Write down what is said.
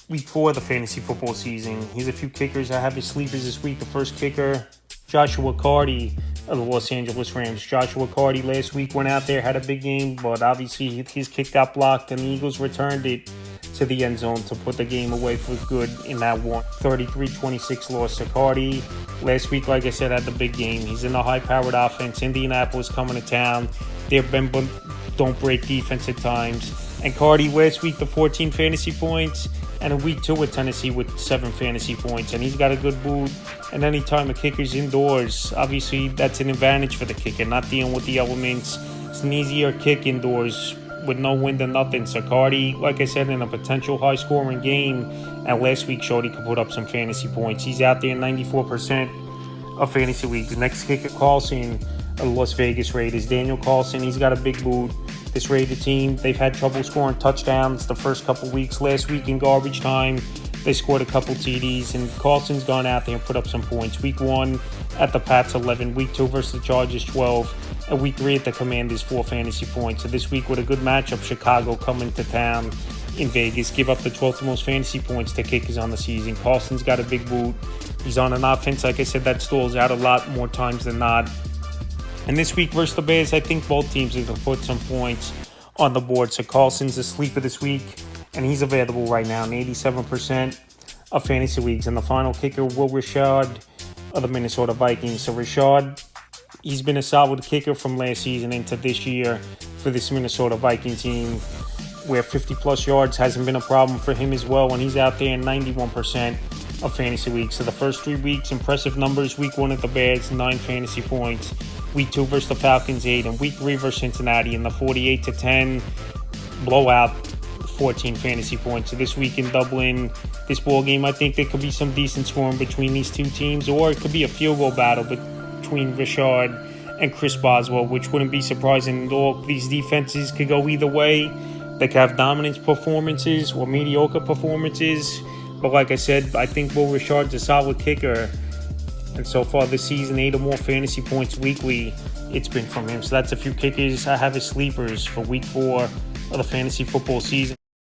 week 4 of the fantasy football season. Here's a few kickers. I have his sleepers this week. The first kicker, Joshua Carty of the Los Angeles Rams. Joshua Carty last week went out there, had a big game, but obviously his kick got blocked and the Eagles returned it to the end zone to put the game away for good in that one 33-26 loss to Carty. Last week, like I said, had the big game. He's in a high-powered offense. Indianapolis coming to town. They're bend but don't break defense at times. And Carty last week, the 14 fantasy points, and in week 2 with Tennessee with 7 fantasy points. And he's got a good boot. And anytime a kicker's indoors, obviously that's an advantage for the kicker, not dealing with the elements. It's an easier kick indoors with no wind or nothing. So Carty, like I said, in a potential high-scoring game, and last week showed he could put up some fantasy points. He's out there in 94% of fantasy leagues. Next kicker, Carlson of the Las Vegas Raiders. Daniel Carlson, he's got a big boot. This Raider team, they've had trouble scoring touchdowns the first couple weeks. Last week in garbage time, they scored a couple TDs, and Carlson's gone out there and put up some points. Week 1 at the Pats, 11. Week 2 versus the Chargers, 12. And week 3 at the Commanders, 4 fantasy points. So this week with a good matchup, Chicago coming to town in Vegas, give up the 12th most fantasy points to kickers on the season. Carlson's got a big boot. He's on an offense, like I said, that stalls out a lot more times than not. And this week versus the Bears, I think both teams are going to put some points on the board. So Carlson's a sleeper this week, and he's available right now in 87% of fantasy leagues. And the final kicker, Will Rashad of the Minnesota Vikings. So Rashad, he's been a solid kicker from last season into this year for this Minnesota Viking team, where 50-plus yards hasn't been a problem for him as well, and he's out there in 91% of fantasy leagues. So the first 3 weeks, impressive numbers. Week 1 at the Bears, 9 fantasy points. Week 2 versus the Falcons, 8. And week 3 versus Cincinnati in the 48-10 blowout, 14 fantasy points. So this week in Dublin, this ball game, I think there could be some decent scoring between these two teams, or it could be a field goal battle between Rashad and Chris Boswell, which wouldn't be surprising. All these defenses could go either way. They could have dominance performances or mediocre performances. But like I said, I think Will Rashad's a solid kicker. And so far this season, 8 or more fantasy points weekly, it's been from him. So that's a few kickers. I have his sleepers for week 4 of the fantasy football season.